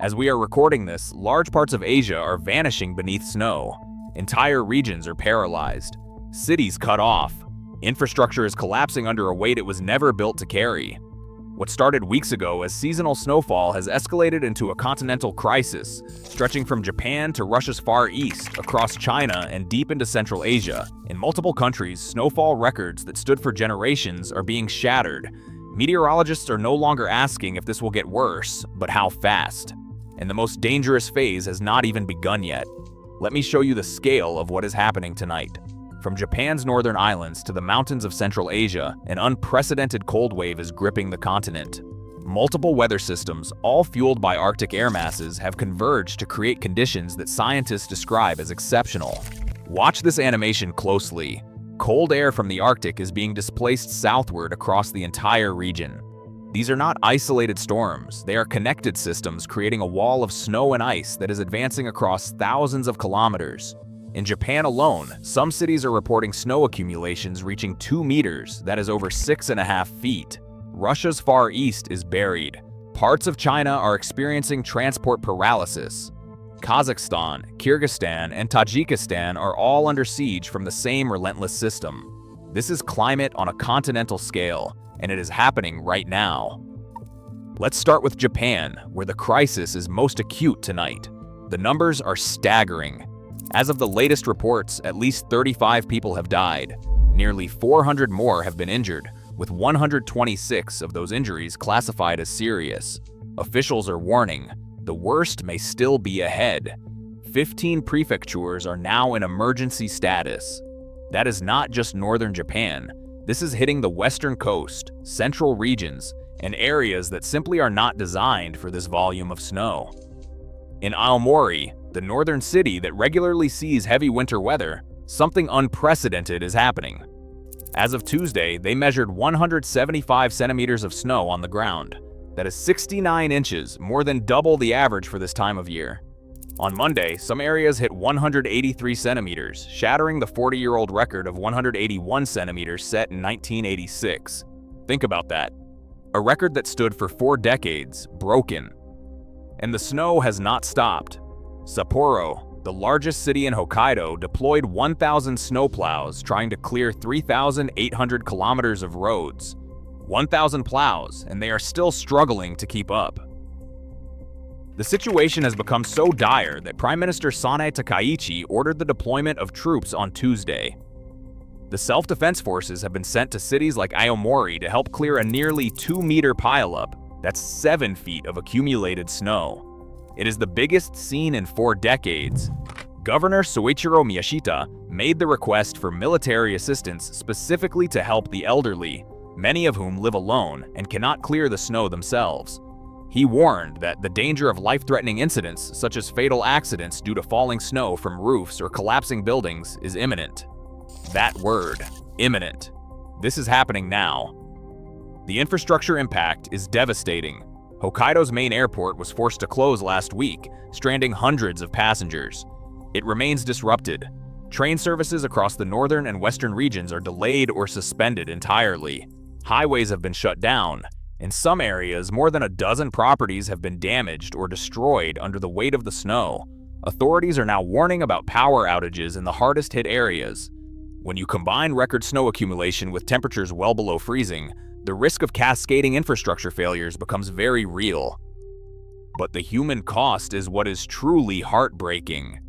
As we are recording this, large parts of Asia are vanishing beneath snow. Entire regions are paralyzed. Cities cut off. Infrastructure is collapsing under a weight it was never built to carry. What started weeks ago as seasonal snowfall has escalated into a continental crisis, stretching from Japan to Russia's Far East, across China, and deep into Central Asia. In multiple countries, snowfall records that stood for generations are being shattered. Meteorologists are no longer asking if this will get worse, but how fast. And the most dangerous phase has not even begun yet. Let me show you the scale of what is happening tonight. From Japan's northern islands to the mountains of Central Asia, an unprecedented cold wave is gripping the continent. Multiple weather systems, all fueled by Arctic air masses, have converged to create conditions that scientists describe as exceptional. Watch this animation closely. Cold air from the Arctic is being displaced southward across the entire region. These are not isolated storms, they are connected systems creating a wall of snow and ice that is advancing across thousands of kilometers. In Japan alone, some cities are reporting snow accumulations reaching 2 meters, that is over 6.5 feet. Russia's Far East is buried. Parts of China are experiencing transport paralysis. Kazakhstan, Kyrgyzstan, and Tajikistan are all under siege from the same relentless system. This is climate on a continental scale, and it is happening right now. Let's start with Japan, where the crisis is most acute tonight. The numbers are staggering. As of the latest reports, at least 35 people have died. Nearly 400 more have been injured, with 126 of those injuries classified as serious. Officials are warning, the worst may still be ahead. 15 prefectures are now in emergency status. That is not just northern Japan. This is hitting the western coast, central regions, and areas that simply are not designed for this volume of snow. In Aomori, the northern city that regularly sees heavy winter weather, something unprecedented is happening. As of Tuesday, they measured 175 centimeters of snow on the ground. That is 69 inches, more than double the average for this time of year. On Monday, some areas hit 183 centimeters, shattering the 40-year-old record of 181 centimeters set in 1986. Think about that. A record that stood for 4 decades, broken. And the snow has not stopped. Sapporo, the largest city in Hokkaido, deployed 1,000 snowplows trying to clear 3,800 kilometers of roads. 1,000 plows, and they are still struggling to keep up. The situation has become so dire that Prime Minister Sanae Takaichi ordered the deployment of troops on Tuesday. The self-defense forces have been sent to cities like Aomori to help clear a nearly 2-meter pileup. That's 7 feet of accumulated snow. It is the biggest seen in 4 decades. Governor Soichiro Miyashita made the request for military assistance specifically to help the elderly, many of whom live alone and cannot clear the snow themselves. He warned that the danger of life-threatening incidents, such as fatal accidents due to falling snow from roofs or collapsing buildings, is imminent. That word, imminent. This is happening now. The infrastructure impact is devastating. Hokkaido's main airport was forced to close last week, stranding hundreds of passengers. It remains disrupted. Train services across the northern and western regions are delayed or suspended entirely. Highways have been shut down. In some areas, more than a dozen properties have been damaged or destroyed under the weight of the snow. Authorities are now warning about power outages in the hardest-hit areas. When you combine record snow accumulation with temperatures well below freezing, the risk of cascading infrastructure failures becomes very real. But the human cost is what is truly heartbreaking.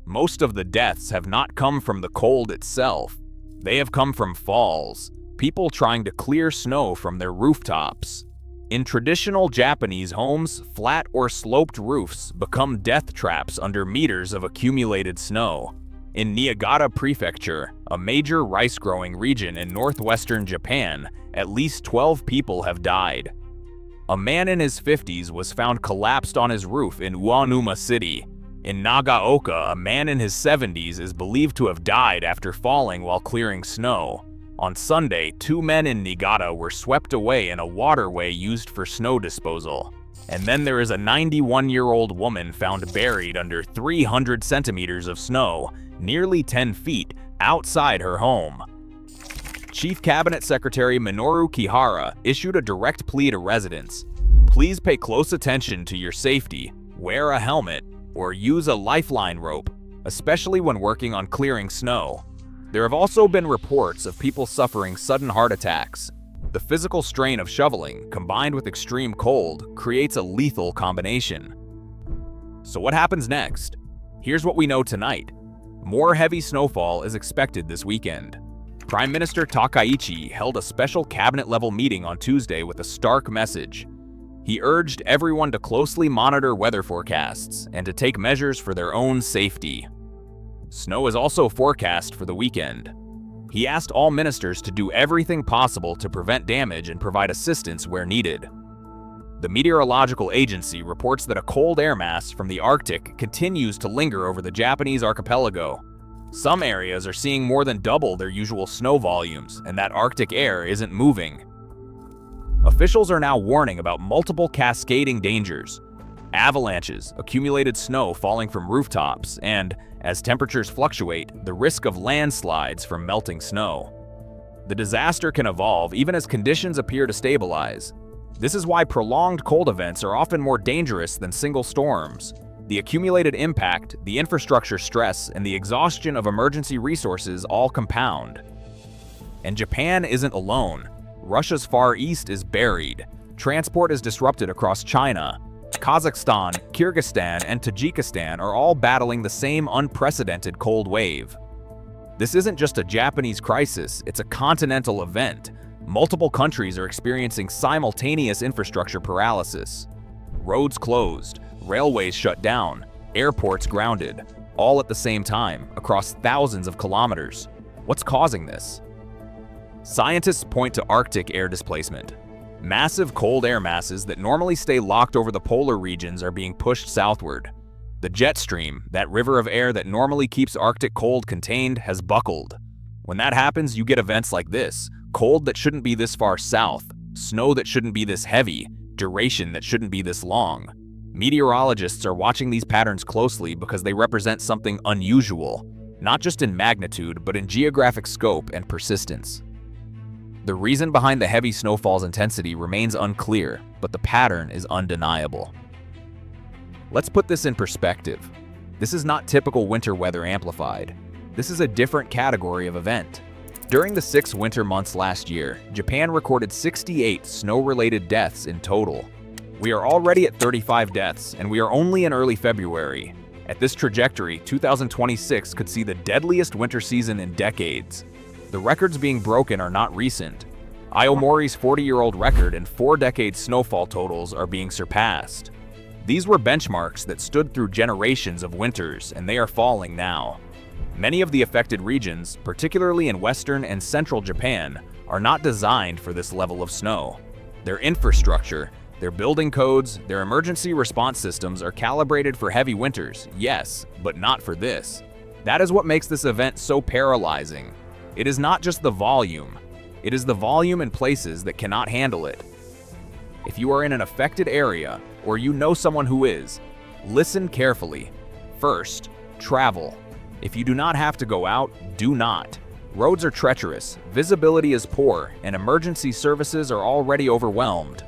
Most of the deaths have not come from the cold itself. They have come from falls, people trying to clear snow from their rooftops. In traditional Japanese homes, flat or sloped roofs become death traps under meters of accumulated snow. In Niigata Prefecture, a major rice-growing region in northwestern Japan, at least 12 people have died. A man in his 50s was found collapsed on his roof in Uonuma City. In Nagaoka, a man in his 70s is believed to have died after falling while clearing snow. On Sunday, 2 men in Niigata were swept away in a waterway used for snow disposal. And then there is a 91-year-old woman found buried under 300 centimeters of snow, nearly 10 feet, outside her home. Chief Cabinet Secretary Minoru Kihara issued a direct plea to residents. Please pay close attention to your safety, wear a helmet, or use a lifeline rope, especially when working on clearing snow. There have also been reports of people suffering sudden heart attacks. The physical strain of shoveling, combined with extreme cold, creates a lethal combination. So what happens next? Here's what we know tonight. More heavy snowfall is expected this weekend. Prime Minister Takaichi held a special cabinet-level meeting on Tuesday with a stark message. He urged everyone to closely monitor weather forecasts and to take measures for their own safety. Snow is also forecast for the weekend. He asked all ministers to do everything possible to prevent damage and provide assistance where needed. The meteorological agency reports that a cold air mass from the Arctic continues to linger over the Japanese archipelago. Some areas are seeing more than double their usual snow volumes, and that Arctic air isn't moving. Officials are now warning about multiple cascading dangers: avalanches, accumulated snow falling from rooftops, and, as temperatures fluctuate, the risk of landslides from melting snow. The disaster can evolve even as conditions appear to stabilize. This is why prolonged cold events are often more dangerous than single storms. The accumulated impact, the infrastructure stress, and the exhaustion of emergency resources all compound. And Japan isn't alone. Russia's Far East is buried. Transport is disrupted across China. Kazakhstan, Kyrgyzstan, and Tajikistan are all battling the same unprecedented cold wave. This isn't just a Japanese crisis, it's a continental event. Multiple countries are experiencing simultaneous infrastructure paralysis. Roads closed, railways shut down, airports grounded, all at the same time, across thousands of kilometers. What's causing this? Scientists point to Arctic air displacement. Massive cold air masses that normally stay locked over the polar regions are being pushed southward. The jet stream, that river of air that normally keeps Arctic cold contained, has buckled. When that happens, you get events like this: cold that shouldn't be this far south, snow that shouldn't be this heavy, duration that shouldn't be this long. Meteorologists are watching these patterns closely because they represent something unusual, not just in magnitude, but in geographic scope and persistence. The reason behind the heavy snowfall's intensity remains unclear, but the pattern is undeniable. Let's put this in perspective. This is not typical winter weather amplified. This is a different category of event. During the 6 winter months last year, Japan recorded 68 snow-related deaths in total. We are already at 35 deaths, and we are only in early February. At this trajectory, 2026 could see the deadliest winter season in decades. The records being broken are not recent. Aomori's 40-year-old record and 4-decade snowfall totals are being surpassed. These were benchmarks that stood through generations of winters, and they are falling now. Many of the affected regions, particularly in western and central Japan, are not designed for this level of snow. Their infrastructure, their building codes, their emergency response systems are calibrated for heavy winters, yes, but not for this. That is what makes this event so paralyzing. It is not just the volume. It is the volume in places that cannot handle it. If you are in an affected area, or you know someone who is, listen carefully. First, travel. If you do not have to go out, do not. Roads are treacherous, visibility is poor, and emergency services are already overwhelmed.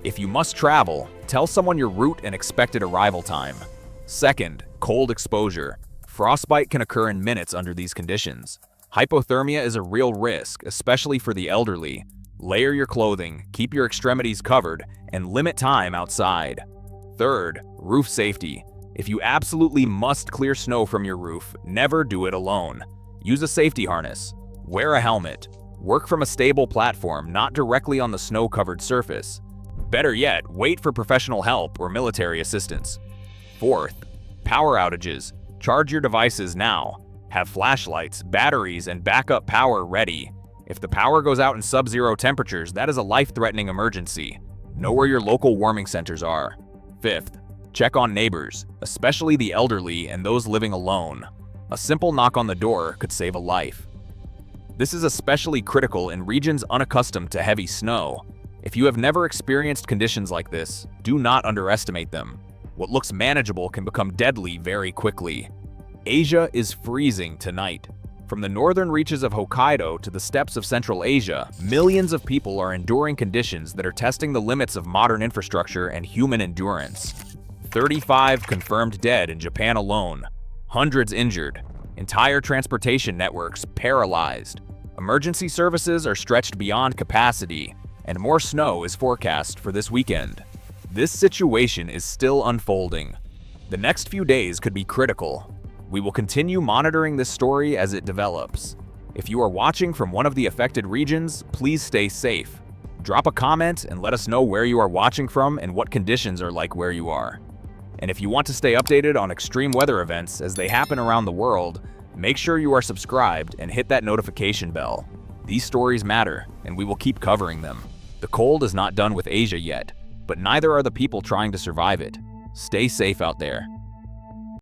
If you must travel, tell someone your route and expected arrival time. Second, cold exposure. Frostbite can occur in minutes under these conditions. Hypothermia is a real risk, especially for the elderly. Layer your clothing, keep your extremities covered, and limit time outside. Third, roof safety. If you absolutely must clear snow from your roof, never do it alone. Use a safety harness. Wear a helmet. Work from a stable platform, not directly on the snow-covered surface. Better yet, wait for professional help or military assistance. Fourth, power outages. Charge your devices now. Have flashlights, batteries, and backup power ready. If the power goes out in sub-zero temperatures, that is a life-threatening emergency. Know where your local warming centers are. Fifth, check on neighbors, especially the elderly and those living alone. A simple knock on the door could save a life. This is especially critical in regions unaccustomed to heavy snow. If you have never experienced conditions like this, do not underestimate them. What looks manageable can become deadly very quickly. Asia is freezing tonight. From the northern reaches of Hokkaido to the steppes of Central Asia, millions of people are enduring conditions that are testing the limits of modern infrastructure and human endurance. 35 confirmed dead in Japan alone, hundreds injured, entire transportation networks paralyzed, emergency services are stretched beyond capacity, and more snow is forecast for this weekend. This situation is still unfolding. The next few days could be critical. We will continue monitoring this story as it develops. If you are watching from one of the affected regions, please stay safe. Drop a comment and let us know where you are watching from and what conditions are like where you are. And if you want to stay updated on extreme weather events as they happen around the world, make sure you are subscribed and hit that notification bell. These stories matter, and we will keep covering them. The cold is not done with Asia yet, but neither are the people trying to survive it. Stay safe out there.